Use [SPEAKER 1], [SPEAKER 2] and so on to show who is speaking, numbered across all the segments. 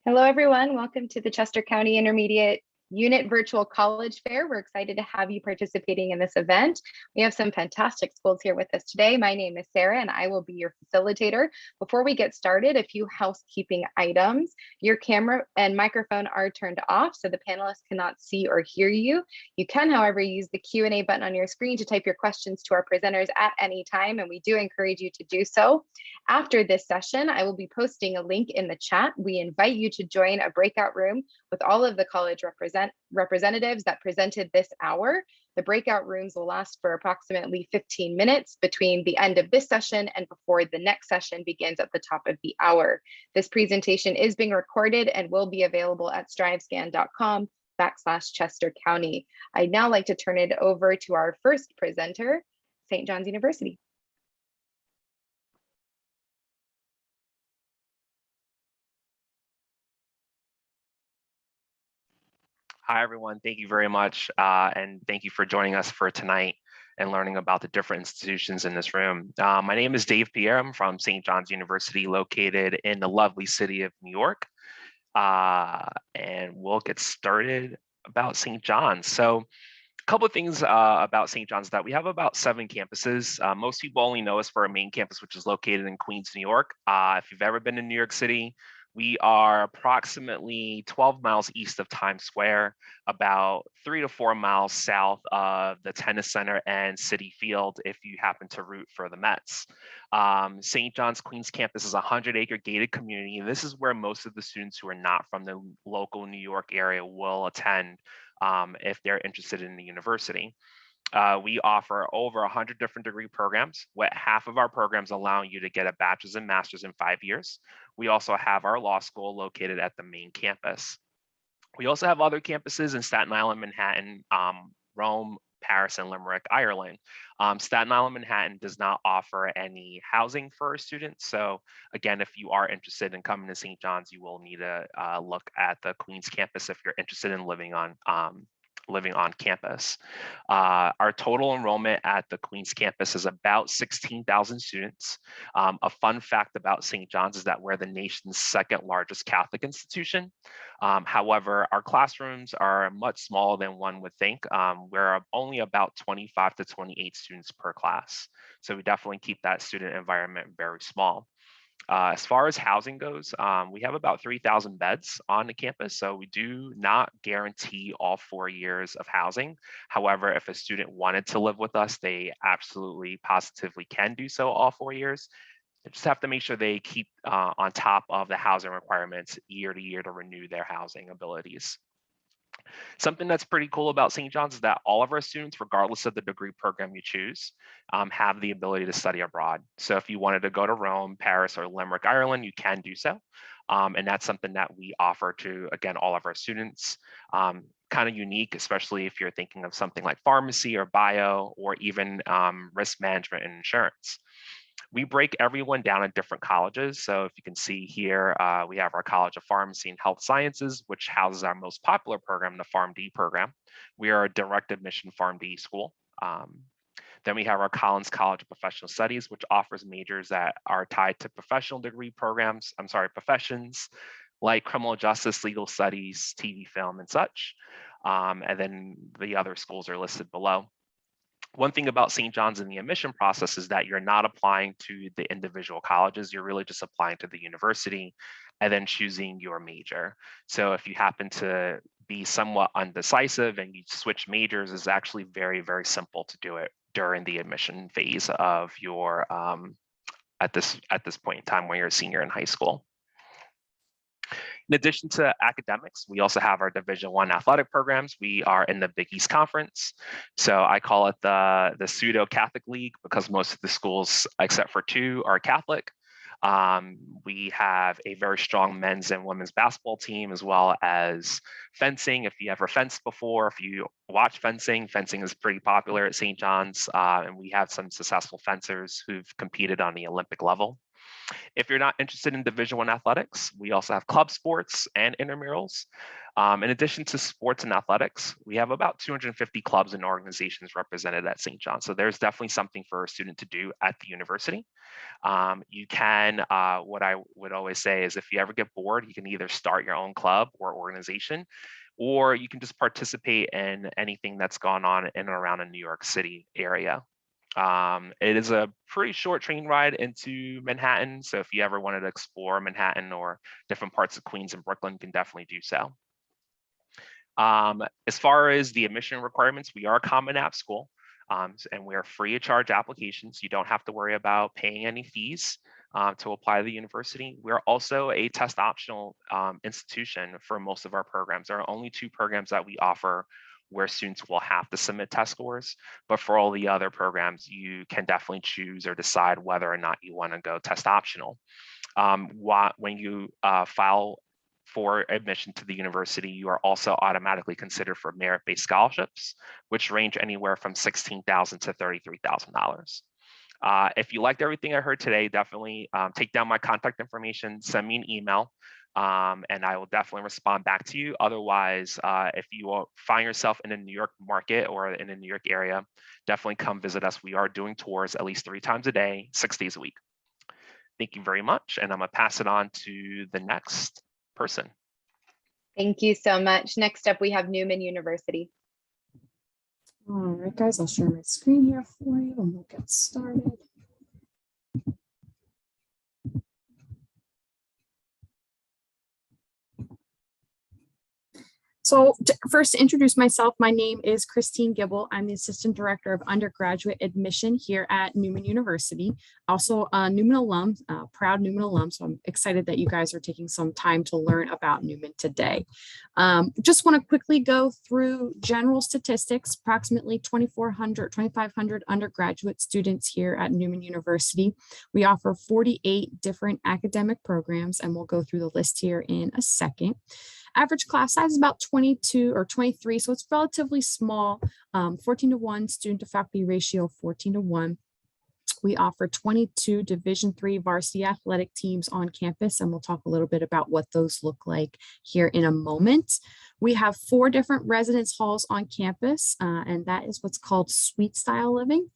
[SPEAKER 1] Hello, everyone. Welcome to the Chester County Intermediate Unit Virtual College Fair. We're excited to have you participating in this event. We have some fantastic schools here with us today. My name is Sarah, and I will be your facilitator. Before we get started, a few housekeeping items. Your camera and microphone are turned off, so the panelists cannot see or hear you. You can, however, use the Q&A button on your screen to type your questions to our presenters at any time, and we do encourage you to do so. After this session, I will be posting a link in the chat. We invite you to join a breakout room with all of the college representatives that presented this hour. The breakout rooms will last for approximately 15 minutes between the end of this session and before the next session begins at the top of the hour. This presentation is being recorded and will be available at strivescan.com/Chester County. I'd now like to turn it over to our first presenter, St. John's University.
[SPEAKER 2] Hi, everyone. Thank you very much. And thank you for joining us for tonight and learning about the different institutions in this room. My name is Dave Pierre. I'm from St. John's University, located in the lovely city of New York. And we'll get started about St. John's. So a couple of things about St. John's, that we have about 7 campuses. Most people only know us for our main campus, which is located in Queens, New York. If you've ever been to New York City, we are approximately 12 miles east of Times Square, about 3 to 4 miles south of the Tennis Center and Citi Field if you happen to root for the Mets. St. John's Queens campus is a 100-acre gated community, and this is where most of the students who are not from the local New York area will attend if they're interested in the university. We offer over 100 different degree programs, with half of our programs allowing you to get a bachelor's and master's in 5 years. We also have our law school located at the main campus. We also have other campuses in Staten Island, Manhattan, Rome, Paris, and Limerick, Ireland. Staten Island, Manhattan does not offer any housing for students. So again, if you are interested in coming to St. John's, you will need to look at the Queens campus if you're interested in living on campus. Our total enrollment at the Queens campus is about 16,000 students. A fun fact about St. John's is that we're the nation's 2nd largest Catholic institution. However, our classrooms are much smaller than one would think. We're only about 25 to 28 students per class. So we definitely keep that student environment very small. As far as housing goes, we have about 3,000 beds on the campus, so we do not guarantee all 4 years of housing. However, if a student wanted to live with us, they absolutely positively can do so all 4 years. They just have to make sure they keep on top of the housing requirements year to year to renew their housing abilities. Something that's pretty cool about St. John's is that all of our students, regardless of the degree program you choose, have the ability to study abroad. So if you wanted to go to Rome, Paris, or Limerick, Ireland, you can do so. And that's something that we offer to, again, all of our students. Kind of unique, especially if you're thinking of something like pharmacy or bio, or even risk management and insurance. We break everyone down in different colleges. So if you can see here, we have our College of Pharmacy and Health Sciences, which houses our most popular program, the PharmD program. We are a direct admission PharmD school. Then we have our Collins College of Professional Studies, which offers majors that are tied to professional degree programs, professions like criminal justice, legal studies, TV, film, and such. And then the other schools are listed below. One thing about St. John's in the admission process is that you're not applying to the individual colleges, you're really just applying to the university and then choosing your major. So if you happen to be somewhat undecisive and you switch majors, it's actually very, very simple to do it during the admission phase of your, at this point in time when you're a senior in high school. In addition to academics, we also have our Division I athletic programs. We are in the Big East Conference. So I call it the pseudo Catholic League because most of the schools, except for 2, are Catholic. We have a very strong men's and women's basketball team, as well as fencing. If you ever fenced before, if you watch fencing is pretty popular at St. John's. And we have some successful fencers who've competed on the Olympic level. If you're not interested in Division I athletics, we also have club sports and intramurals. In addition to sports and athletics, we have about 250 clubs and organizations represented at St. John. So there's definitely something for a student to do at the university. You can, what I would always say is if you ever get bored, you can either start your own club or organization, or you can just participate in anything that's gone on in and around the New York City area. It is a pretty short train ride into Manhattan. So if you ever wanted to explore Manhattan or different parts of Queens and Brooklyn, you can definitely do so. As far as the admission requirements, we are a Common App school, and we are free of charge applications. You don't have to worry about paying any fees to apply to the university. We're also a test optional institution for most of our programs. There are only 2 programs that we offer where students will have to submit test scores, but for all the other programs, you can definitely choose or decide whether or not you want to go test optional. When you file for admission to the university, you are also automatically considered for merit-based scholarships, which range anywhere from $16,000 to $33,000. If you liked everything I heard today, definitely take down my contact information, send me an email, and I will definitely respond back to you. Otherwise, if you find yourself in the New York market or in the New York area, definitely come visit us. We are doing tours at least 3 times a day, 6 days a week. Thank you very much, and I'm gonna pass it on to the next person.
[SPEAKER 1] Thank you so much. Next up, we have Newman University.
[SPEAKER 3] All right, guys, I'll share my screen here for you and we'll get started. So first, to introduce myself, my name is Christine Gibble. I'm the Assistant Director of Undergraduate Admission here at Newman University. Also a Newman alum, proud Newman alum. So I'm excited that you guys are taking some time to learn about Newman today. Just want to quickly go through general statistics. Approximately 2,500 undergraduate students here at Newman University. We offer 48 different academic programs, and we'll go through the list here in a second. Average class size is about 22 or 23, so it's relatively small. 14:1 student to faculty ratio, 14:1. We offer 22 Division III varsity athletic teams on campus, and we'll talk a little bit about what those look like here in a moment. We have 4 different residence halls on campus, and that is what's called suite style living.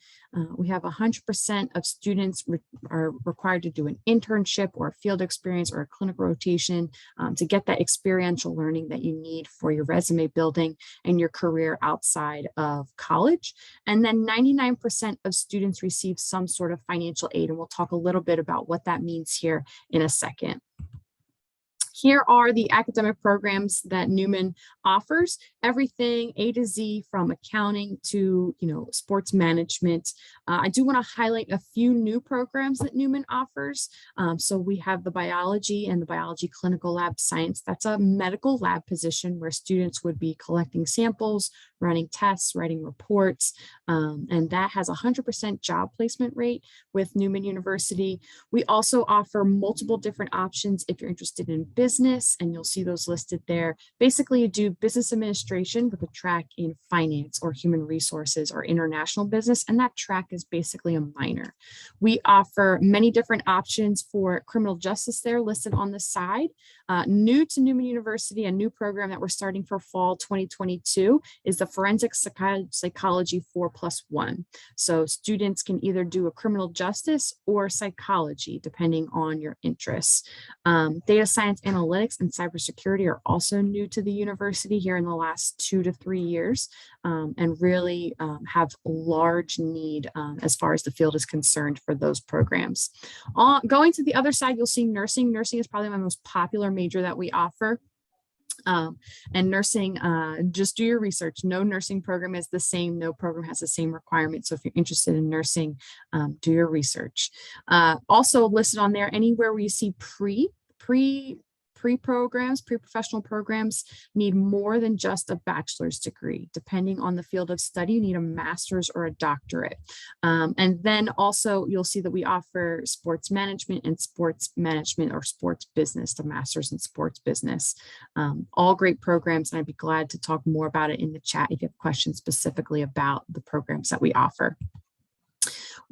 [SPEAKER 3] We have 100% of students are required to do an internship or a field experience or a clinical rotation to get that experiential learning that you need for your resume building and your career outside of college. And then 99% of students receive some sort of financial aid, and we'll talk a little bit about what that means here in a second. Here are the academic programs that Newman offers, everything A to Z from accounting to, sports management. I do want to highlight a few new programs that Newman offers. So we have the biology and the biology clinical lab science. That's a medical lab position where students would be collecting samples, running tests, writing reports, and that has a 100% job placement rate with Newman University. We also offer multiple different options if you're interested in business, and you'll see those listed there. Basically, you do business administration with a track in finance or human resources or international business, and that track is basically a minor. We offer many different options for criminal justice there listed on the side. New to Newman University, a new program that we're starting for fall 2022 is the Forensic Psychology 4+1. So students can either do a criminal justice or psychology, depending on your interests. Data science analytics and cybersecurity are also new to the university here in the last 2 to 3 years, and really have large need as far as the field is concerned for those programs. Going to the other side, you'll see nursing. Nursing is probably my most popular major that we offer. And nursing, just do your research. No nursing program is the same. No program has the same requirements. So if you're interested in nursing, do your research. Also listed on there, anywhere where you see pre-programs, pre-professional programs need more than just a bachelor's degree. Depending on the field of study, you need a master's or a doctorate. And then also you'll see that we offer sports management and sports management or sports business, the master's in sports business. All great programs, and I'd be glad to talk more about it in the chat if you have questions specifically about the programs that we offer.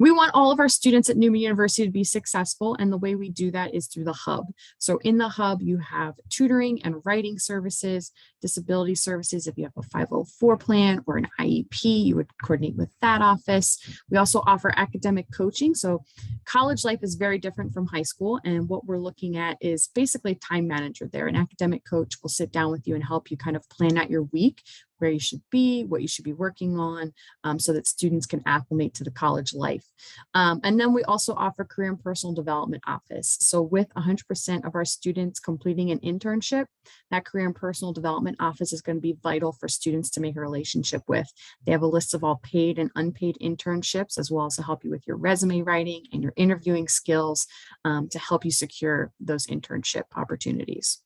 [SPEAKER 3] We want all of our students at Newman University to be successful, and the way we do that is through the hub. So in the hub, you have tutoring and writing services, disability services. If you have a 504 plan or an IEP, you would coordinate with that office. We also offer academic coaching. So college life is very different from high school, and what we're looking at is basically a time manager there. An academic coach will sit down with you and help you kind of plan out your week, where you should be, what you should be working on, so that students can acclimate to the college life. And then we also offer career and personal development office. So with 100% of our students completing an internship, that career and personal development office is going to be vital for students to make a relationship with. They have a list of all paid and unpaid internships, as well as to help you with your resume writing and your interviewing skills, to help you secure those internship opportunities.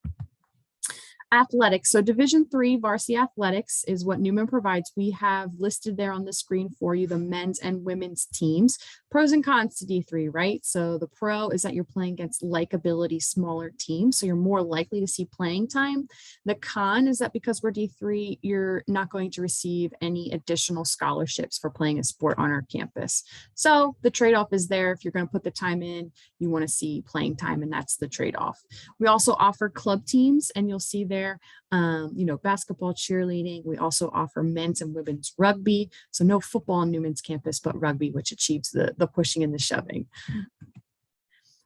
[SPEAKER 3] Athletics. So Division III varsity athletics is what Newman provides. We have listed there on the screen for you the men's and women's teams. Pros and cons to D3, right? So the pro is that you're playing against like ability smaller teams, so you're more likely to see playing time. The con is that because we're D3, you're not going to receive any additional scholarships for playing a sport on our campus. So the trade-off is there. If you're going to put the time in, you want to see playing time, and that's the trade-off. We also offer club teams, and you'll see there, basketball, cheerleading. We also offer men's and women's rugby. So no football on Newman's campus, but rugby, which achieves the pushing and the shoving.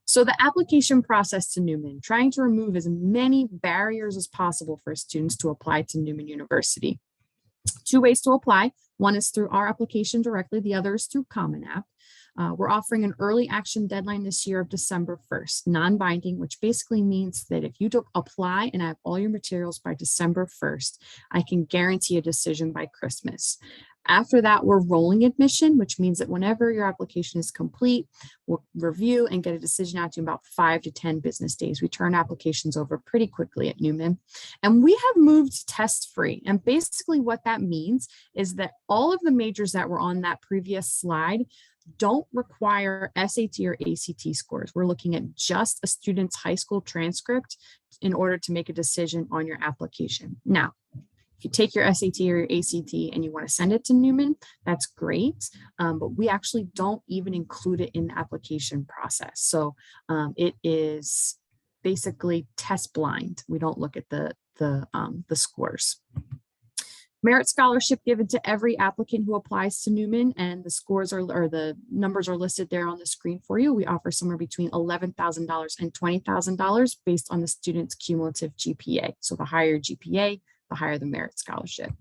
[SPEAKER 3] So the application process to Newman, trying to remove as many barriers as possible for students to apply to Newman University. 2 ways to apply. One is through our application directly. The other is through Common App. We're offering an early action deadline this year of December 1st, non-binding, which basically means that if you don't apply and I have all your materials by December 1st, I can guarantee a decision by Christmas. After that, we're rolling admission, which means that whenever your application is complete, we'll review and get a decision out to you in about 5 to 10 business days. We turn applications over pretty quickly at Newman. And we have moved test-free. And basically what that means is that all of the majors that were on that previous slide don't require SAT or ACT scores. We're looking at just a student's high school transcript in order to make a decision on your application. Now, if you take your SAT or your ACT and you want to send it to Newman, that's great, but we actually don't even include it in the application process. So it is basically test blind. We don't look at the scores. Merit scholarship given to every applicant who applies to Newman, and the scores are, or the numbers are listed there on the screen for you. We offer somewhere between $11,000 and $20,000 based on the student's cumulative GPA. So the higher GPA, the higher the merit scholarship.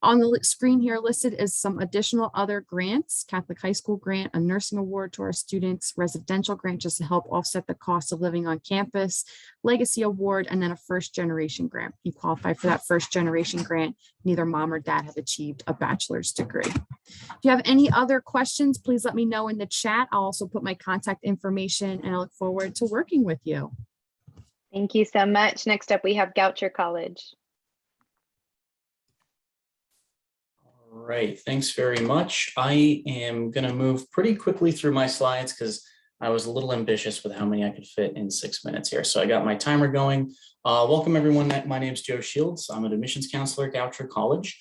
[SPEAKER 3] On the screen here listed is some additional other grants: Catholic high school grant, a nursing award to our students, residential grant just to help offset the cost of living on campus, legacy award, and then a first generation grant. You qualify for that first generation grant. Neither mom or dad have achieved a bachelor's degree. If you have any other questions, please let me know in the chat. I'll also put my contact information, and I look forward to working with you.
[SPEAKER 1] Thank you so much. Next up, we have Goucher College.
[SPEAKER 4] All right, thanks very much. I am going to move pretty quickly through my slides because I was a little ambitious with how many I could fit in 6 minutes here. So I got my timer going. Welcome everyone. My name is Joe Shields. I'm an admissions counselor at Goucher College.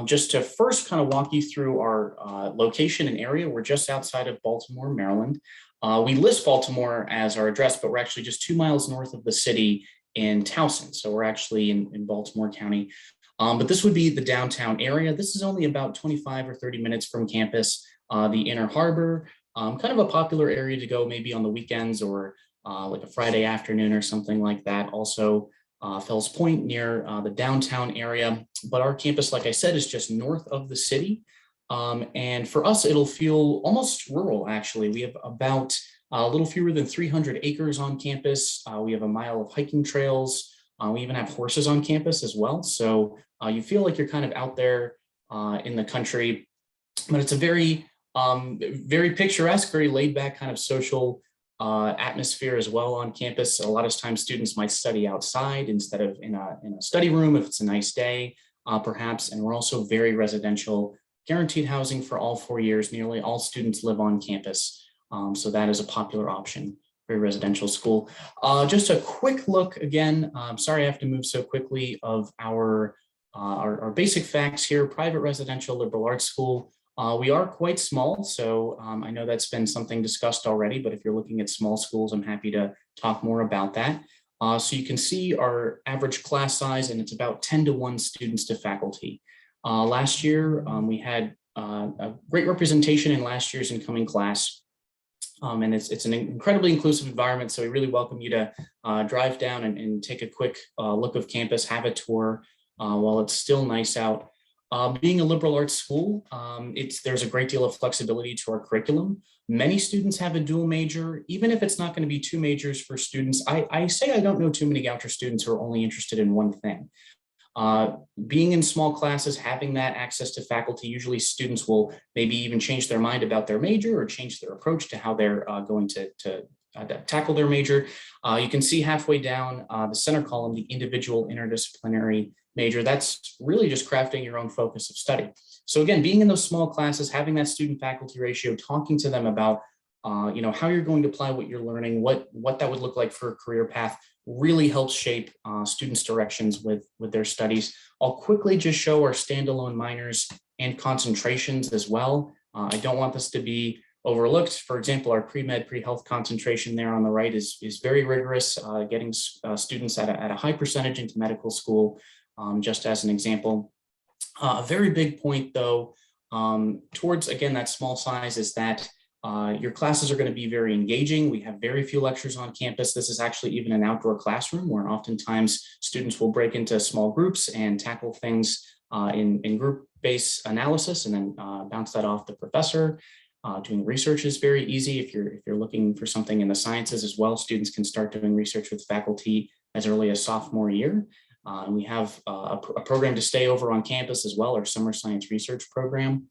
[SPEAKER 4] Just to first kind of walk you through our location and area, we're just outside of Baltimore, Maryland. We list Baltimore as our address, but we're actually just 2 miles north of the city in Towson. So we're actually in Baltimore County. But this would be the downtown area. This is only about 25 or 30 minutes from campus. The Inner Harbor, kind of a popular area to go maybe on the weekends or like a Friday afternoon or something like that. Also Fells Point near the downtown area. But our campus, like I said, is just north of the city. And for us, it'll feel almost rural, actually. We have about a little fewer than 300 acres on campus. We have a mile of hiking trails. We even have horses on campus as well. So you feel like you're kind of out there in the country, but it's a very picturesque, very laid back kind of social atmosphere as well on campus. A lot of times students might study outside instead of in a study room if it's a nice day, perhaps. And we're also very residential, guaranteed housing for all 4 years. Nearly all students live on campus. So that is a popular option. Very residential school. Just a quick look again. Sorry I have to move so quickly of our basic facts here. Private residential liberal arts school. We are quite small, so I know that's been something discussed already, but if you're looking at small schools, I'm happy to talk more about that. So you can see our average class size, and it's about 10 to 1 students to faculty. Last year, we had a great representation in last year's incoming class. And it's an incredibly inclusive environment, so we really welcome you to drive down and take a quick look of campus, have a tour while it's still nice out. Being a liberal arts school, there's a great deal of flexibility to our curriculum. Many students have a dual major, even if it's not going to be 2 majors for students. I say I don't know too many Goucher students who are only interested in one thing. Being in small classes, having that access to faculty, usually students will maybe even change their mind about their major or change their approach to how they're going to tackle their major. You can see halfway down the center column, the individual interdisciplinary major. That's really just crafting your own focus of study. So again, being in those small classes, having that student faculty ratio, talking to them about how you're going to apply what you're learning, what that would look like for a career path, really helps shape students' directions with their studies. I'll quickly just show our standalone minors and concentrations as well. I don't want this to be overlooked. For example, our pre-med, pre-health concentration there on the right is very rigorous, getting students at a high percentage into medical school, just as an example. A very big point though, towards, again, that small size is that your classes are going to be very engaging. We have very few lectures on campus. This is actually even an outdoor classroom where oftentimes students will break into small groups and tackle things in group-based analysis and then bounce that off the professor. Doing research is very easy. If you're looking for something in the sciences as well, students can start doing research with faculty as early as sophomore year. And we have a program to stay over on campus as well, our summer science research program.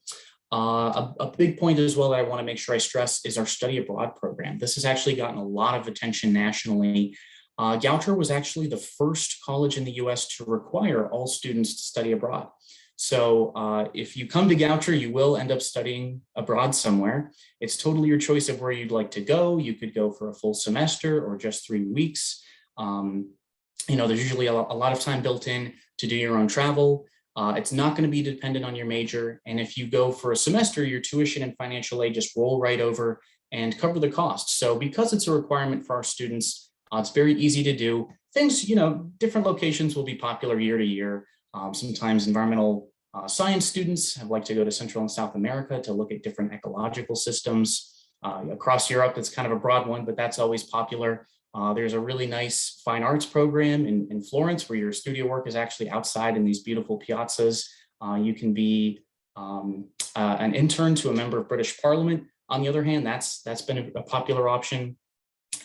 [SPEAKER 4] A big point as well that I want to make sure I stress is our study abroad program. This has actually gotten a lot of attention nationally. Goucher was actually the first college in the US to require all students to study abroad. So if you come to Goucher, you will end up studying abroad somewhere. It's totally your choice of where you'd like to go. You could go for a full semester or just 3 weeks. There's usually a lot of time built in to do your own travel. It's not going to be dependent on your major. And if you go for a semester, your tuition and financial aid just roll right over and cover the cost. So because it's a requirement for our students, it's very easy to do. Things, different locations will be popular year to year. Sometimes environmental science students have liked to go to Central and South America to look at different ecological systems. Across Europe, it's kind of a broad one, but that's always popular. There's a really nice fine arts program in Florence where your studio work is actually outside in these beautiful piazzas. You can be an intern to a member of British Parliament. On the other hand, that's been a popular option.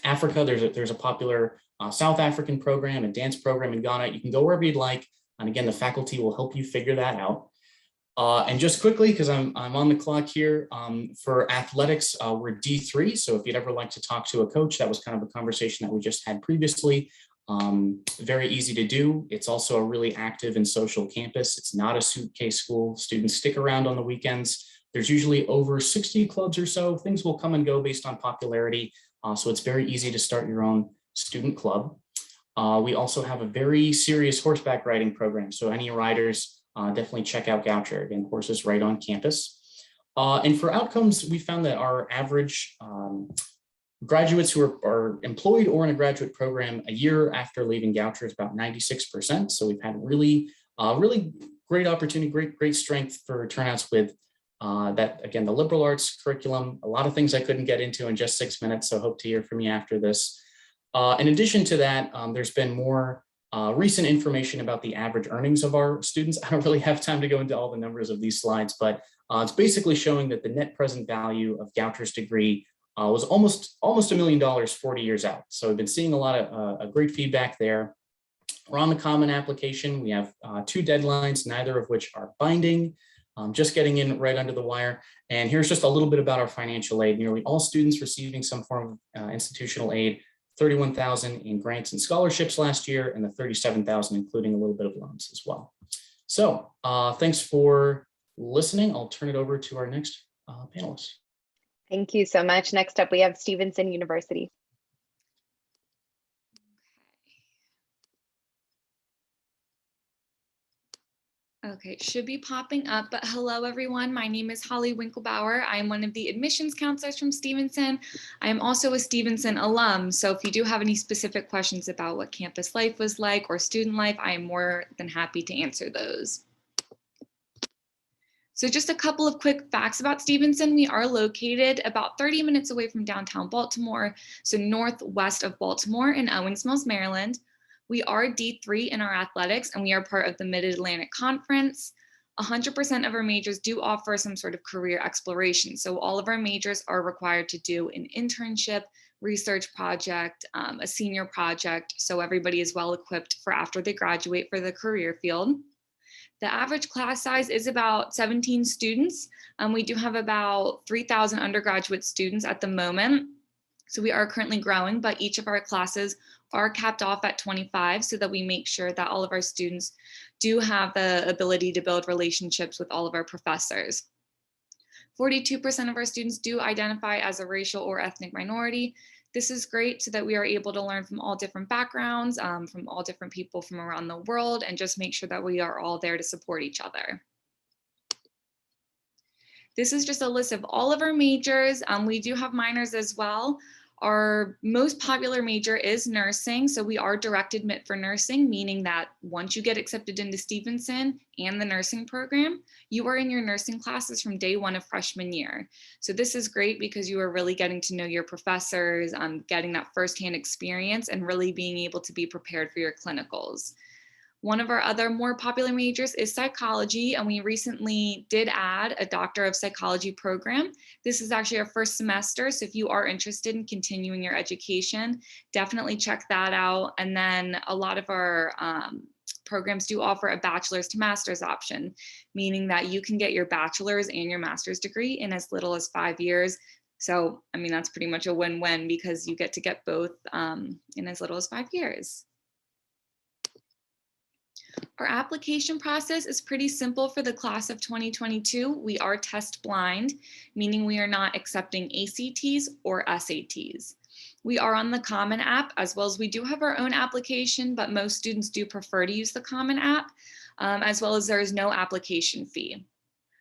[SPEAKER 4] Africa, there's a popular South African program, a dance program in Ghana. You can go wherever you'd like. And again, the faculty will help you figure that out. And just quickly, because I'm on the clock here, for athletics, we're D3. So if you'd ever like to talk to a coach, that was kind of a conversation that we just had previously. Very easy to do. It's also a really active and social campus. It's not a suitcase school. Students stick around on the weekends. There's usually over 60 clubs or so. Things will come and go based on popularity. So it's very easy to start your own student club. We also have a very serious horseback riding program. So any riders, definitely check out Goucher. Again, horses right on campus. And for outcomes, we found that our average graduates who are employed or in a graduate program a year after leaving Goucher is about 96%. So we've had really great opportunity, great strength for turnouts with that, again, the liberal arts curriculum, a lot of things I couldn't get into in just 6 minutes. So hope to hear from you after this. In addition to that, there's been more recent information about the average earnings of our students. I don't really have time to go into all the numbers of these slides, but it's basically showing that the net present value of Goucher's degree was almost $1 million 40 years out. So we've been seeing a lot of great feedback there. We're on the common application. We have 2 deadlines, neither of which are binding. Just getting in right under the wire. And here's just a little bit about our financial aid. Nearly all students receiving some form of institutional aid, 31,000 in grants and scholarships last year, and the 37,000, including a little bit of loans as well. So thanks for listening. I'll turn it over to our next panelist.
[SPEAKER 1] Thank you so much. Next up, we have Stevenson University.
[SPEAKER 5] Okay, it should be popping up, but hello everyone. My name is Holly Winklebauer. I am one of the admissions counselors from Stevenson. I am also a Stevenson alum. So if you do have any specific questions about what campus life was like or student life, I am more than happy to answer those. So just a couple of quick facts about Stevenson. We are located about 30 minutes away from downtown Baltimore, so northwest of Baltimore in Owings Mills, Maryland. We are D3 in our athletics, and we are part of the Mid-Atlantic Conference. 100% of our majors do offer some sort of career exploration. So all of our majors are required to do an internship, research project, a senior project, so everybody is well equipped for after they graduate for the career field. The average class size is about 17 students. We do have about 3,000 undergraduate students at the moment. So we are currently growing, but each of our classes are capped off at 25 so that we make sure that all of our students do have the ability to build relationships with all of our professors. 42% of our students do identify as a racial or ethnic minority. This is great so that we are able to learn from all different backgrounds, from all different people from around the world, and just make sure that we are all there to support each other. This is just a list of all of our majors. We do have minors as well. Our most popular major is nursing. So we are direct admit for nursing, meaning that once you get accepted into Stevenson and the nursing program, you are in your nursing classes from day one of freshman year. So this is great because you are really getting to know your professors, getting that firsthand experience and really being able to be prepared for your clinicals. One of our other more popular majors is psychology, and we recently did add a Doctor of Psychology program. This is actually our first semester, so if you are interested in continuing your education, definitely check that out. And then a lot of our programs do offer a bachelor's to master's option, meaning that you can get your bachelor's and your master's degree in as little as 5 years. So, I mean, that's pretty much a win-win because you get to get both in as little as 5 years. Our application process is pretty simple for the class of 2022. We are test blind, meaning we are not accepting ACTs or SATs. We are on the Common App, as well as we do have our own application, but most students do prefer to use the Common App, as well as there is no application fee.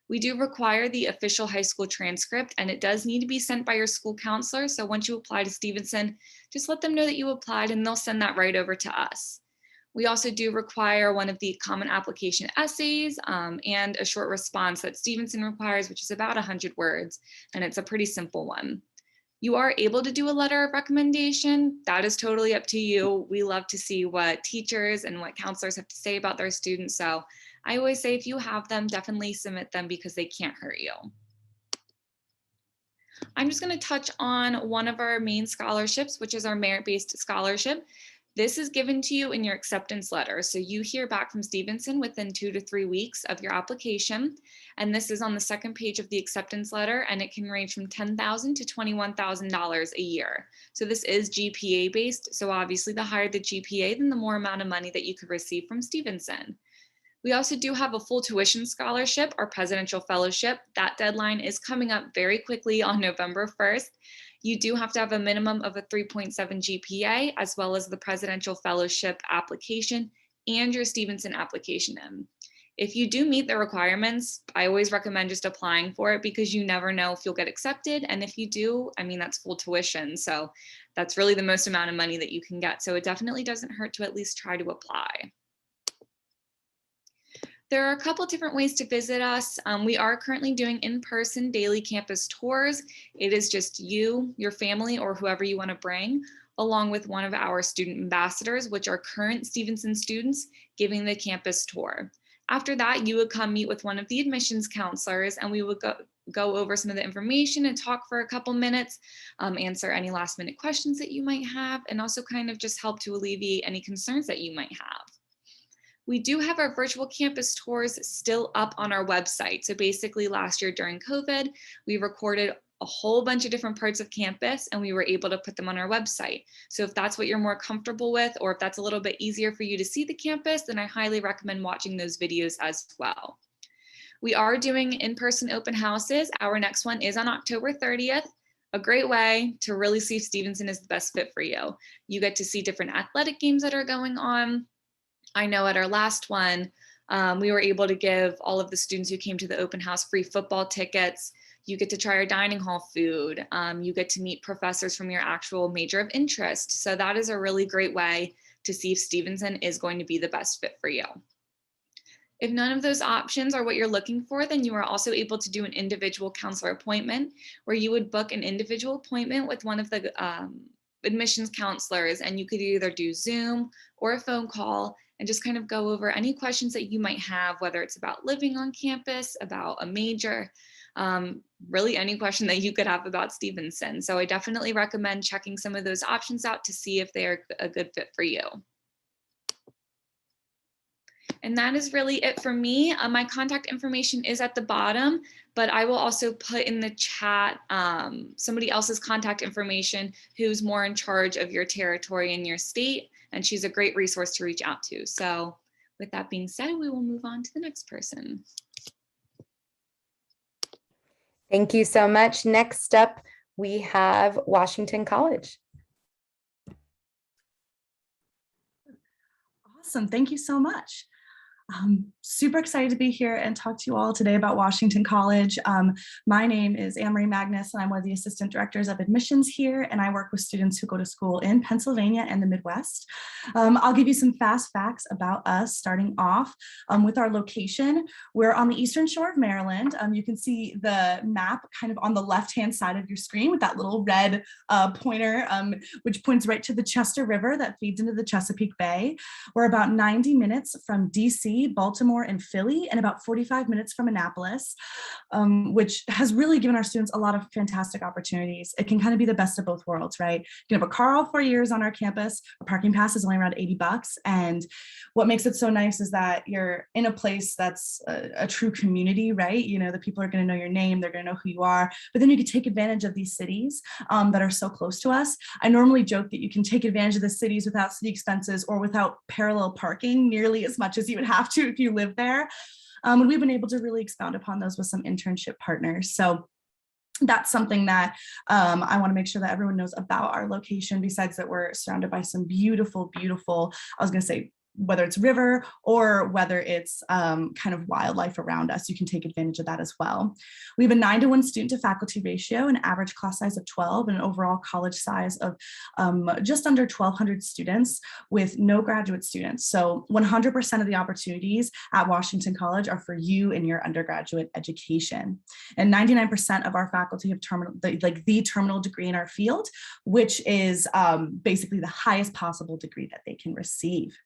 [SPEAKER 5] We do require the official high school transcript, and it does need to be sent by your school counselor. So once you apply to Stevenson, just let them know that you applied and they'll send that right over to us. We also do require one of the common application essays and a short response that Stevenson requires, which is about 100 words, and it's a pretty simple one. You are able to do a letter of recommendation. That is totally up to you. We love to see what teachers and what counselors have to say about their students. So I always say if you have them, definitely submit them because they can't hurt you. I'm just going to touch on one of our main scholarships, which is our merit-based scholarship. This is given to you in your acceptance letter. So you hear back from Stevenson within 2 to 3 weeks of your application. And this is on the second page of the acceptance letter, and it can range from $10,000 to $21,000 a year. So this is GPA based. So obviously the higher the GPA, then the more amount of money that you could receive from Stevenson. We also do have a full tuition scholarship, our presidential fellowship. That deadline is coming up very quickly on November 1st. You do have to have a minimum of a 3.7 GPA, as well as the presidential fellowship application and your Stevenson application in. If you do meet the requirements, I always recommend just applying for it because you never know if you'll get accepted. And if you do, I mean, that's full tuition. So that's really the most amount of money that you can get. So it definitely doesn't hurt to at least try to apply. There are a couple different ways to visit us. We are currently doing in-person daily campus tours. It is just you, your family, or whoever you want to bring, along with one of our student ambassadors, which are current Stevenson students giving the campus tour. After that, you would come meet with one of the admissions counselors, and we would go over some of the information and talk for a couple minutes, answer any last-minute questions that you might have, and also kind of just help to alleviate any concerns that you might have. We do have our virtual campus tours still up on our website. So basically last year during COVID, we recorded a whole bunch of different parts of campus and we were able to put them on our website. So if that's what you're more comfortable with, or if that's a little bit easier for you to see the campus, then I highly recommend watching those videos as well. We are doing in-person open houses. Our next one is on October 30th. A great way to really see if Stevenson is the best fit for you. You get to see different athletic games that are going on. I know at our last one, We were able to give all of the students who came to the open house free football tickets. You get to try our dining hall food. You get to meet professors from your actual major of interest. So that is a really great way to see if Stevenson is going to be the best fit for you. If none of those options are what you're looking for, then you are also able to do an individual counselor appointment, where you would book an individual appointment with one of the admissions counselors, and you could either do Zoom or a phone call and just kind of go over any questions that you might have, whether it's about living on campus, about a major, really any question that you could have about Stevenson. So I definitely recommend checking some of those options out to see if they are a good fit for you. And that is really it for me. My contact information is at the bottom, but I will also put in the chat somebody else's contact information who's more in charge of your territory and your state, and she's a great resource to reach out to. So with that being said, we will move on to the next person.
[SPEAKER 1] Thank you so much. Next up, we have Washington College.
[SPEAKER 6] Awesome. Thank you so much. Super excited to be here and talk to you all today about Washington College. My name is Anne-Marie Magnus, and I'm one of the assistant directors of admissions here, and I work with students who go to school in Pennsylvania and the Midwest. I'll give you some fast facts about us, starting off with our location. We're on the eastern shore of Maryland. You can see the map kind of on the left-hand side of your screen with that little red pointer, which points right to the Chester River that feeds into the Chesapeake Bay. We're about 90 minutes from DC, Baltimore, and Philly, and about 45 minutes from Annapolis, which has really given our students a lot of fantastic opportunities. It can kind of be the best of both worlds, right? You can have a car all 4 years on our campus. A parking pass is only around $80. And what makes it so nice is that you're in a place that's a true community, right? You know, the people are going to know your name, they're going to know who you are, but then you can take advantage of these cities that are so close to us. I normally joke that you can take advantage of the cities without city expenses or without parallel parking nearly as much as you would have to if you live there. And we've been able to really expound upon those with some internship partners. So that's something that I want to make sure that everyone knows about our location, besides that we're surrounded by some beautiful, beautiful, I was going to say, whether it's river or whether it's kind of wildlife around us, you can take advantage of that as well. We have a 9-to-1 student to faculty ratio, an average class size of 12, and an overall college size of just under 1,200 students with no graduate students. So 100% of the opportunities at Washington College are for you in your undergraduate education. And 99% of our faculty have the terminal degree in our field, which is basically the highest possible degree that they can receive.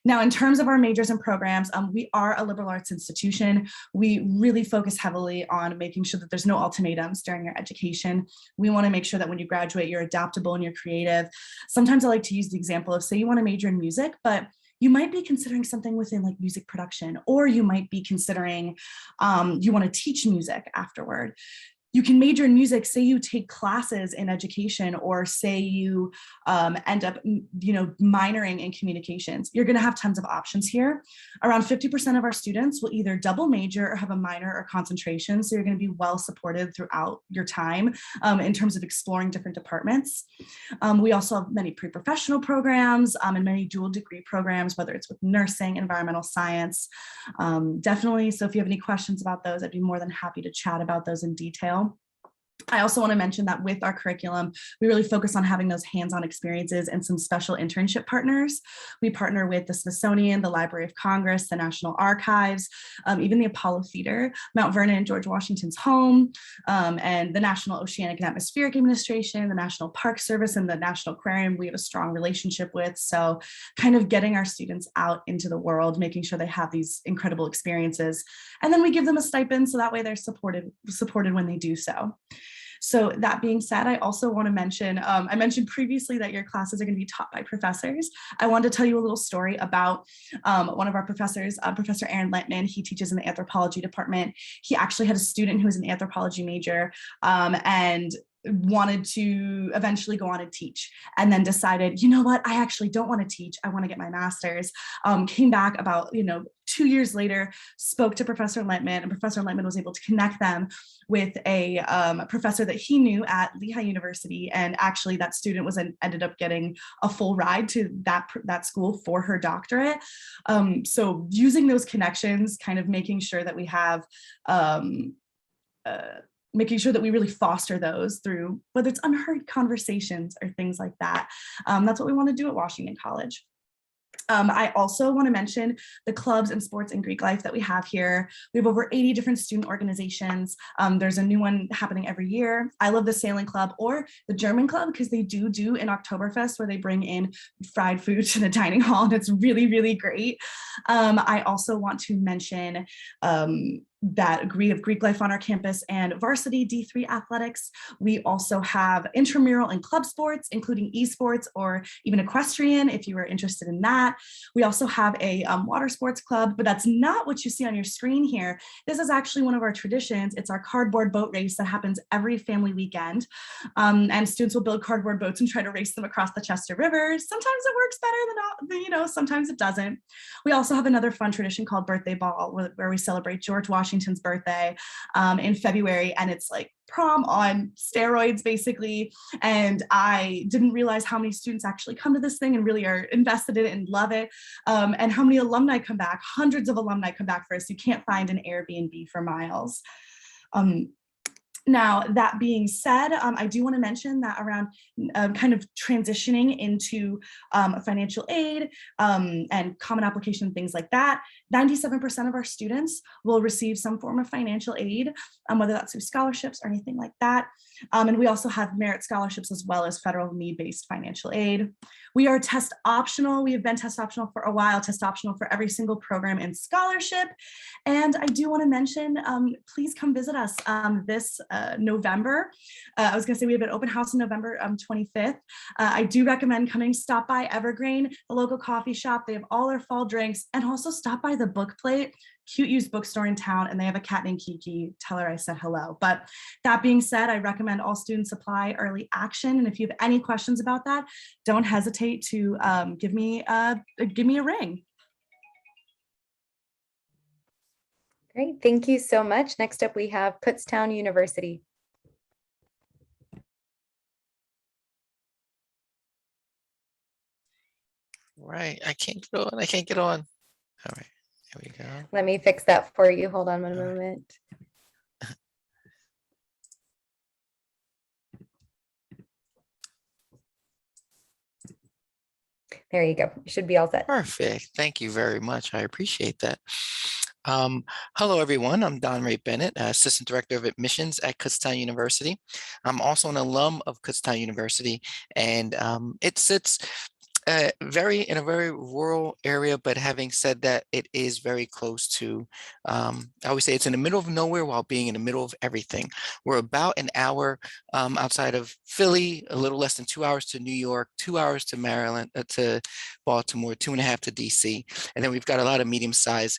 [SPEAKER 6] Now, in terms of our majors and programs, we are a liberal arts institution. We really focus heavily on making sure that there's no ultimatums during your education. We want to make sure that when you graduate, you're adaptable and you're creative. Sometimes I like to use the example of, say you want to major in music, but you might be considering something within like music production, or you might be considering you want to teach music afterward. You can major in music, say you take classes in education, or say you end up, minoring in communications. You're going to have tons of options here. Around 50% of our students will either double major or have a minor or concentration. So you're going to be well supported throughout your time in terms of exploring different departments. We also have many pre-professional programs and many dual degree programs, whether it's with nursing, environmental science, definitely. So if you have any questions about those, I'd be more than happy to chat about those in detail. I also want to mention that with our curriculum, we really focus on having those hands-on experiences and some special internship partners. We partner with the Smithsonian, the Library of Congress, the National Archives, even the Apollo Theater, Mount Vernon, George Washington's home, and the National Oceanic and Atmospheric Administration, the National Park Service, and the National Aquarium we have a strong relationship with. So kind of getting our students out into the world, making sure they have these incredible experiences. And then we give them a stipend so that way they're supported when they do so. So that being said, I also want to mention, I mentioned previously that your classes are going to be taught by professors. I wanted to tell you a little story about one of our professors, Professor Aaron Lentman. He teaches in the anthropology department. He actually had a student who was an anthropology major and wanted to eventually go on and teach, and then decided, you know what, I actually don't want to teach. I want to get my master's. Came back about, 2 years later, spoke to Professor Lentman, and Professor Lentman was able to connect them with a professor that he knew at Lehigh University. And actually that student ended up getting a full ride to that school for her doctorate. So using those connections, kind of making sure that we have, making sure that we really foster those through whether it's unheard conversations or things like that. That's what we want to do at Washington College. I also want to mention the clubs and sports and Greek life that we have here. We have over 80 different student organizations. There's a new one happening every year. I love the sailing club or the German club because they do an Oktoberfest where they bring in fried food to the dining hall, and it's really, really great. I also want to mention that we have Greek life on our campus and varsity D3 athletics. We also have intramural and club sports, including esports or even equestrian, if you are interested in that. We also have a water sports club, but that's not what you see on your screen here. This is actually one of our traditions. It's our cardboard boat race that happens every family weekend. And students will build cardboard boats and try to race them across the Chester River. Sometimes it works better than sometimes it doesn't. We also have another fun tradition called birthday ball, where we celebrate George Washington's birthday in February, and it's like prom on steroids basically. And I didn't realize how many students actually come to this thing and really are invested in it and love it, and how many alumni come back. Hundreds of alumni come back for us. You can't find an Airbnb for miles. Now, that being said, I do want to mention that around kind of transitioning into financial aid and common application, things like that, 97% of our students will receive some form of financial aid, whether that's through scholarships or anything like that. And we also have merit scholarships as well as federal need-based financial aid. We are test optional. We have been test optional for a while, test optional for every single program and scholarship. And I do want to mention, please come visit us this November. I was going to say we have an open house on November 25th. I do recommend stop by Evergreen, the local coffee shop. They have all their fall drinks, and also stop by the Book Plate, cute used bookstore in town, and they have a cat named Kiki. Tell her I said hello. But that being said, I recommend all students apply early action. And if you have any questions about that, don't hesitate to give me a ring.
[SPEAKER 1] Great, thank you so much. Next up, we have Kutztown University.
[SPEAKER 7] Right, I can't get on. All right, here we go.
[SPEAKER 1] Let me fix that for you. Hold on one moment. There you go. You should be all set.
[SPEAKER 7] Perfect. Thank you very much. I appreciate that. Hello, everyone. I'm Don Ray Bennett, Assistant Director of Admissions at Kutztown University. I'm also an alum of Kutztown University, and it sits in a very rural area, but having said that, it is very close to, I always say it's in the middle of nowhere while being in the middle of everything. We're about an hour outside of Philly, a little less than 2 hours to New York, 2 hours to Maryland, to Baltimore, 2.5 to DC. And then we've got a lot of medium-sized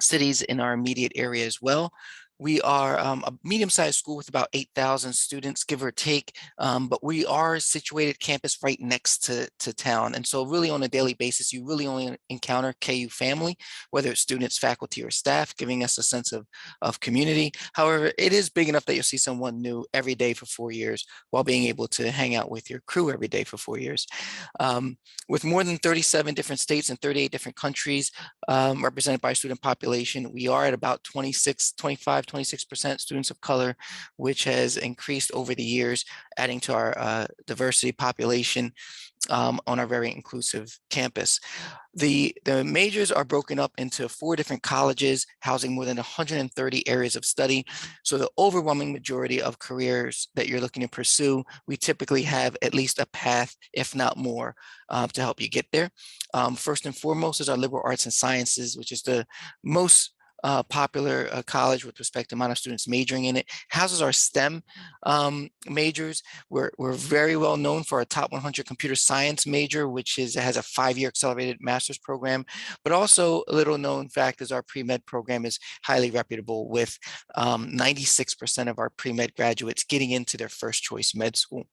[SPEAKER 7] cities in our immediate area as well. We are a medium-sized school with about 8,000 students, give or take, but we are situated campus right next to town. And so really on a daily basis, you really only encounter KU family, whether it's students, faculty, or staff, giving us a sense of community. However, it is big enough that you'll see someone new every day for 4 years while being able to hang out with your crew every day for 4 years. With more than 37 different states and 38 different countries represented by student population, we are at about 26% students of color, which has increased over the years, adding to our diversity population on our very inclusive campus. The majors are broken up into 4 different colleges, housing more than 130 areas of study. So the overwhelming majority of careers that you're looking to pursue, we typically have at least a path, if not more, to help you get there. First and foremost is our liberal arts and sciences, which is the most popular college with respect to amount of students majoring in it. Houses our STEM majors. We're very well known for our top 100 computer science major, which has a 5-year accelerated master's program. But also a little known fact is our pre-med program is highly reputable, with 96% of our pre-med graduates getting into their first choice med school.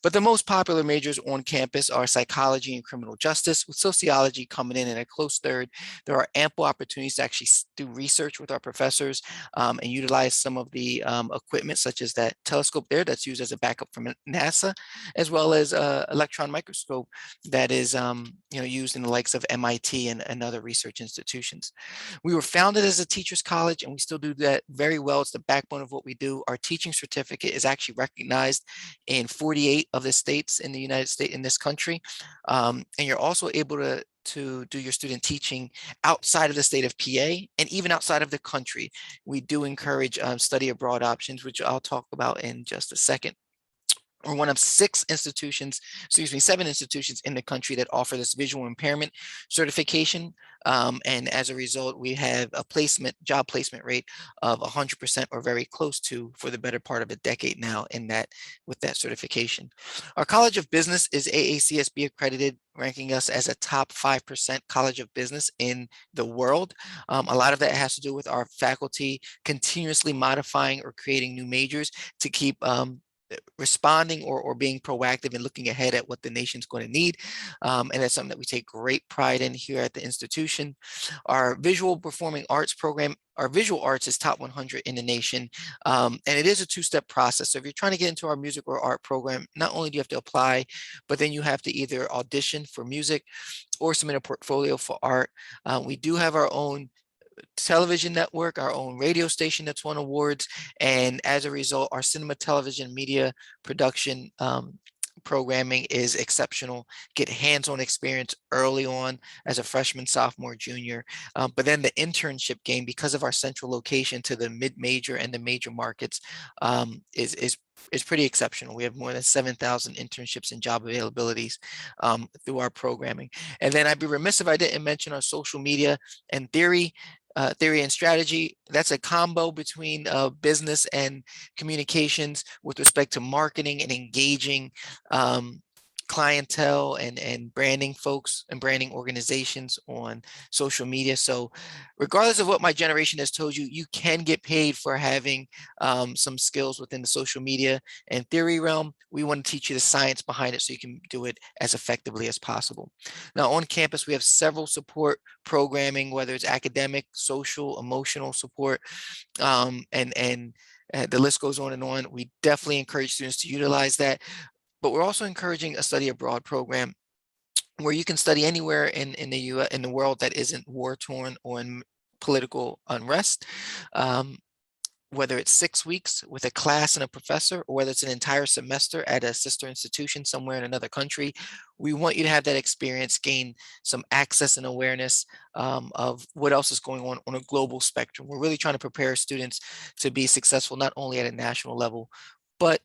[SPEAKER 7] But the most popular majors on campus are psychology and criminal justice, with sociology coming in a close third. There are ample opportunities to actually do research with our professors and utilize some of the equipment, such as that telescope there that's used as a backup from NASA, as well as electron microscope that is used in the likes of MIT and other research institutions. We were founded as a teachers college, and we still do that very well. It's the backbone of what we do. Our teaching certificate is actually recognized in 48 of the states in the United States, in this country. And you're also able to do your student teaching outside of the state of PA and even outside of the country. We do encourage study abroad options, which I'll talk about in just a second. We're one of 7 institutions in the country that offer this visual impairment certification. And as a result, we have a job placement rate of 100% or very close to for the better part of a decade now with that certification. Our College of Business is AACSB accredited, ranking us as a top 5% College of Business in the world. A lot of that has to do with our faculty continuously modifying or creating new majors to keep responding or being proactive and looking ahead at what the nation's going to need. And that's something that we take great pride in here at the institution. Our visual performing arts program, our visual arts is top 100 in the nation. And it is a 2-step process. So if you're trying to get into our music or art program, not only do you have to apply, but then you have to either audition for music or submit a portfolio for art. We do have our own television network, our own radio station that's won awards, and as a result, our cinema, television, media production programming is exceptional. Get hands-on experience early on as a freshman, sophomore, junior, but then the internship game, because of our central location to the mid-major and the major markets, is pretty exceptional. We have more than 7,000 internships and job availabilities through our programming. And then I'd be remiss if I didn't mention our social media and theory and strategy. That's a combo between business and communications with respect to marketing and engaging clientele and branding folks and branding organizations on social media. So regardless of what my generation has told you, you can get paid for having some skills within the social media and theory realm. We want to teach you the science behind it so you can do it as effectively as possible. Now on campus, we have several support programming, whether it's academic, social, emotional support, and the list goes on and on. We definitely encourage students to utilize that. But we're also encouraging a study abroad program where you can study anywhere in the world that isn't war-torn or in political unrest. Whether it's 6 weeks with a class and a professor, or whether it's an entire semester at a sister institution somewhere in another country, we want you to have that experience, gain some access and awareness of what else is going on a global spectrum. We're really trying to prepare students to be successful, not only at a national level, but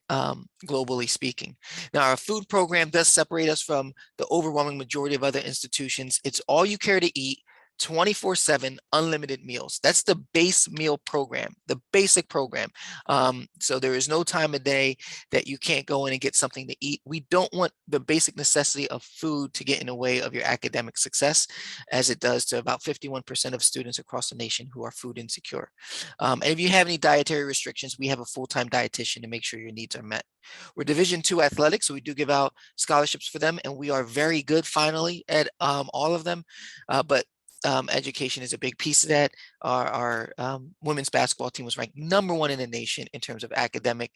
[SPEAKER 7] globally speaking. Now, our food program does separate us from the overwhelming majority of other institutions. It's all you care to eat, 24/7 unlimited meals. That's the base meal program, the basic program. So there is no time of day that you can't go in and get something to eat. We don't want the basic necessity of food to get in the way of your academic success, as it does to about 51% of students across the nation who are food insecure. And if you have any dietary restrictions, we have a full-time dietitian to make sure your needs are met. We're Division II athletics, so we do give out scholarships for them, and we are very good finally at all of them. But education is a big piece of that. Our women's basketball team was ranked #1 in the nation in terms of academic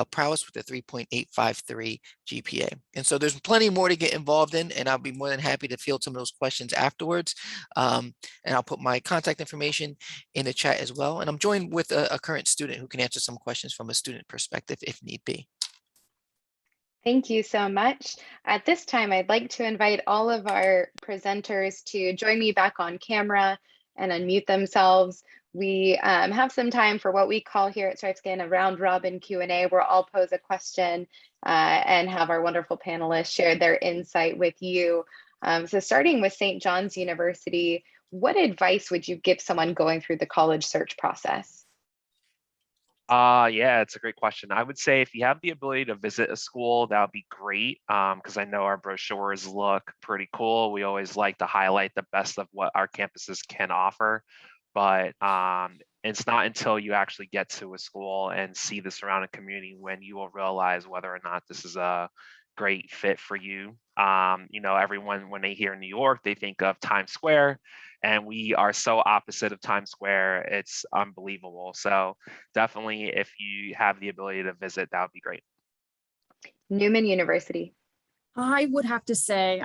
[SPEAKER 7] prowess with a 3.853 GPA. And so there's plenty more to get involved in, and I'll be more than happy to field some of those questions afterwards. And I'll put my contact information in the chat as well. And I'm joined with a current student who can answer some questions from a student perspective if need be.
[SPEAKER 1] Thank you so much. At this time, I'd like to invite all of our presenters to join me back on camera and unmute themselves. We have some time for what we call here at StripesGAN a round robin Q&A, where I'll pose a question and have our wonderful panelists share their insight with you. So starting with St. John's University, what advice would you give someone going through the college search process?
[SPEAKER 2] Yeah, it's a great question. I would say if you have the ability to visit a school, that would be great. Because I know our brochures look pretty cool. We always like to highlight the best of what our campuses can offer. But it's not until you actually get to a school and see the surrounding community when you will realize whether or not this is a great fit for you. Everyone, when they hear New York, they think of Times Square, and we are so opposite of Times Square. It's unbelievable. So definitely, if you have the ability to visit, that would be great.
[SPEAKER 1] Newman University.
[SPEAKER 3] I would have to say,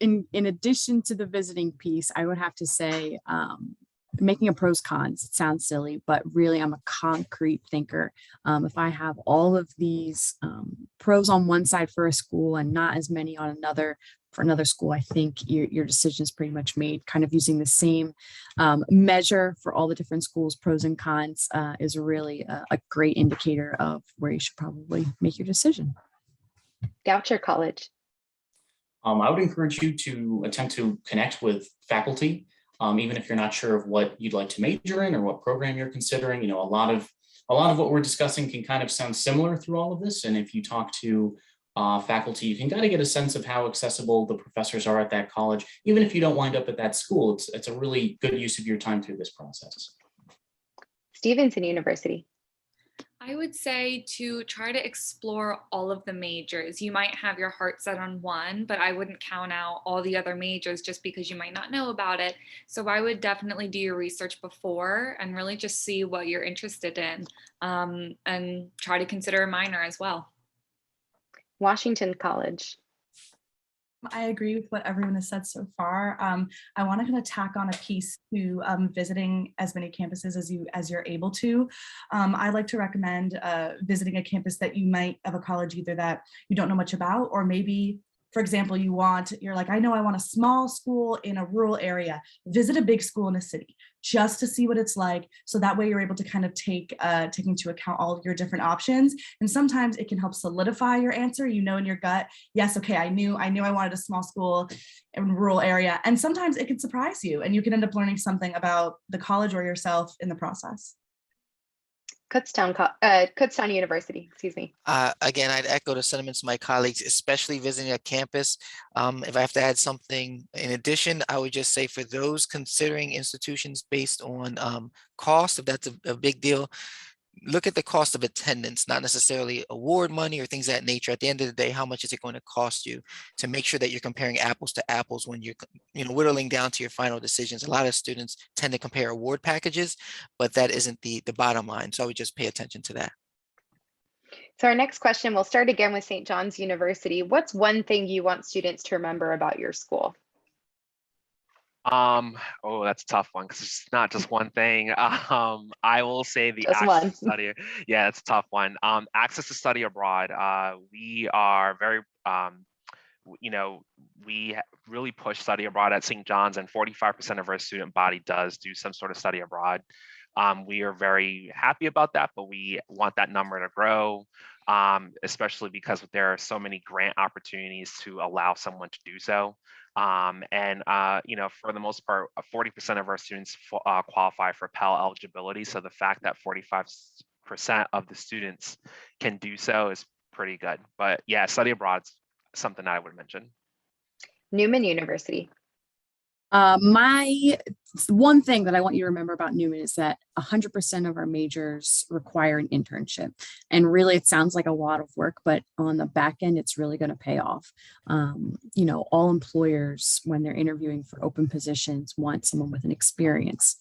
[SPEAKER 3] in addition to the visiting piece, I would have to say, making a pros cons. It sounds silly, but really I'm a concrete thinker. If I have all of these pros on one side for a school and not as many on another for another school, I think your decision is pretty much made. Kind of using the same measure for all the different schools, pros and cons, is really a great indicator of where you should probably make your decision.
[SPEAKER 1] Goucher College.
[SPEAKER 4] I would encourage you to attempt to connect with faculty. Even if you're not sure of what you'd like to major in or what program you're considering. A lot of what we're discussing can kind of sound similar through all of this. And if you talk to faculty, you can kind of get a sense of how accessible the professors are at that college. Even if you don't wind up at that school, it's a really good use of your time through this process.
[SPEAKER 1] Stevenson University.
[SPEAKER 5] I would say to try to explore all of the majors. You might have your heart set on one, but I wouldn't count out all the other majors just because you might not know about it. So I would definitely do your research before and really just see what you're interested in, and try to consider a minor as well.
[SPEAKER 1] Washington College.
[SPEAKER 6] I agree with what everyone has said so far. I want to kind of tack on a piece to visiting as many campuses as you're able to. I like to recommend visiting a campus that you might of a college either that you don't know much about, or maybe, for example, you're like, I know I want a small school in a rural area. Visit a big school in a city just to see what it's like. So that way you're able to kind of take into account all of your different options. And sometimes it can help solidify your answer, in your gut, yes, okay, I knew I wanted a small school in a rural area. And sometimes it can surprise you and you can end up learning something about the college or yourself in the process.
[SPEAKER 1] Kutztown University, excuse me.
[SPEAKER 7] Again, I'd echo the sentiments of my colleagues, especially visiting a campus. If I have to add something in addition, I would just say for those considering institutions based on cost, if that's a big deal, look at the cost of attendance, not necessarily award money or things of that nature. At the end of the day, how much is it going to cost you, to make sure that you're comparing apples to apples when you're whittling down to your final decisions. A lot of students tend to compare award packages, but that isn't the bottom line. So I would just pay attention to that.
[SPEAKER 1] So our next question, we'll start again with St. John's University. What's one thing you want students to remember about your school?
[SPEAKER 2] Oh, that's a tough one because it's not just one thing. I will say the
[SPEAKER 1] Just
[SPEAKER 2] access
[SPEAKER 1] one.
[SPEAKER 2] to study. Yeah, it's a tough one. Access to study abroad. We are very, we really push study abroad at St. John's, and 45% of our student body does do some sort of study abroad. We are very happy about that, but we want that number to grow, especially because there are so many grant opportunities to allow someone to do so. For the most part, 40% of our students qualify for Pell eligibility. So the fact that 45% of the students can do so is pretty good. But yeah, study abroad's something I would mention.
[SPEAKER 1] Newman University.
[SPEAKER 3] My one thing that I want you to remember about Newman is that 100% of our majors require an internship. And really, it sounds like a lot of work, but on the back end, it's really going to pay off. All employers, when they're interviewing for open positions, want someone with an experience.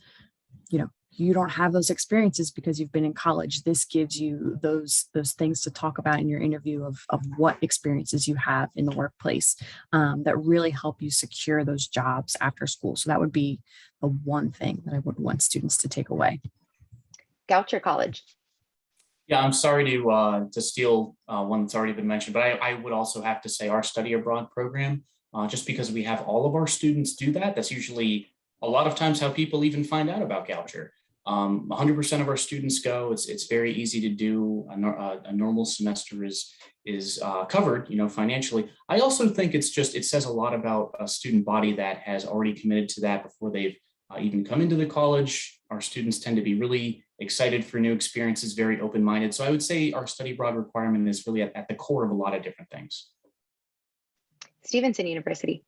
[SPEAKER 3] You don't have those experiences because you've been in college. This gives you those things to talk about in your interview of what experiences you have in the workplace that really help you secure those jobs after school. So that would be the one thing that I would want students to take away.
[SPEAKER 1] Goucher College.
[SPEAKER 4] Yeah, I'm sorry to steal one that's already been mentioned, but I would also have to say our study abroad program, just because we have all of our students do that, that's usually a lot of times how people even find out about Goucher. 100% of our students go. It's very easy to do. A normal semester is covered, financially. I also think it says a lot about a student body that has already committed to that before they've even come into the college. Our students tend to be really excited for new experiences, very open-minded. So I would say our study abroad requirement is really at the core of a lot of different things.
[SPEAKER 1] Stevenson University.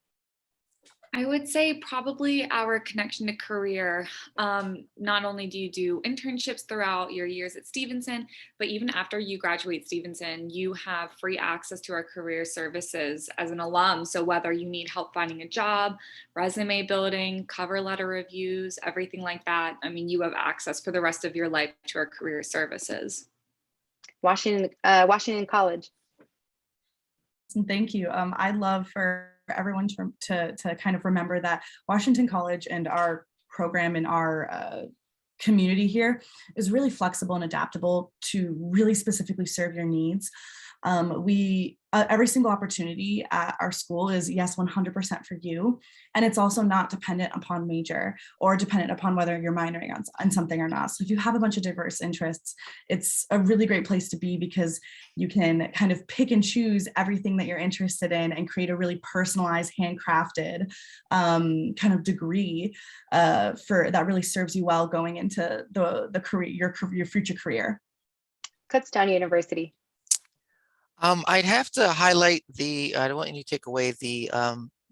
[SPEAKER 5] I would say probably our connection to career. Not only do you do internships throughout your years at Stevenson, but even after you graduate Stevenson, you have free access to our career services as an alum. So whether you need help finding a job, resume building, cover letter reviews, everything like that, I mean, you have access for the rest of your life to our career services.
[SPEAKER 1] Washington College.
[SPEAKER 6] Thank you. I'd love for everyone to kind of remember that Washington College and our program and our community here is really flexible and adaptable to really specifically serve your needs. Every single opportunity at our school is, yes, 100% for you. And it's also not dependent upon major or dependent upon whether you're minoring on something or not. So if you have a bunch of diverse interests, it's a really great place to be because you can kind of pick and choose everything that you're interested in and create a really personalized, handcrafted kind of degree for that really serves you well going into the career, your future career.
[SPEAKER 1] Kutztown University.
[SPEAKER 7] I'd have to highlight I don't want you to take away the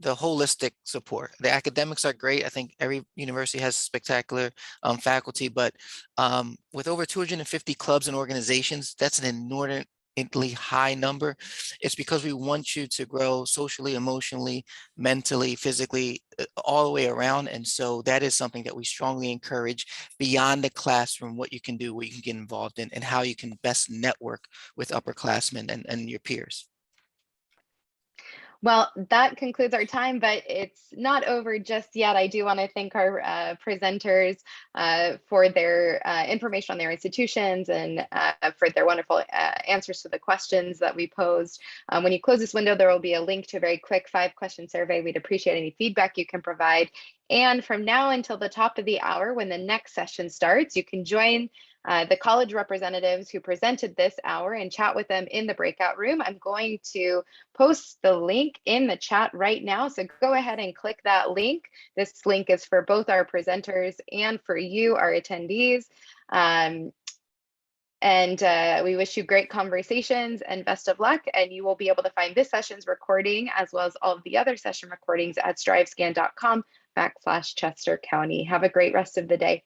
[SPEAKER 7] holistic support. The academics are great. I think every university has spectacular faculty, but with over 250 clubs and organizations, that's an inordinately high number. It's because we want you to grow socially, emotionally, mentally, physically, all the way around. And so that is something that we strongly encourage beyond the classroom, what you can do, what you can get involved in, and how you can best network with upperclassmen and your peers.
[SPEAKER 1] Well, that concludes our time, but it's not over just yet. I do want to thank our presenters for their information on their institutions and for their wonderful answers to the questions that we posed. When you close this window, there will be a link to a very quick 5-question survey. We'd appreciate any feedback you can provide. And from now until the top of the hour, when the next session starts, you can join the college representatives who presented this hour and chat with them in the breakout room. I'm going to post the link in the chat right now. So go ahead and click that link. This link is for both our presenters and for you, our attendees. We wish you great conversations and best of luck. And you will be able to find this session's recording as well as all of the other session recordings at strivescan.com/Chester County. Have a great rest of the day.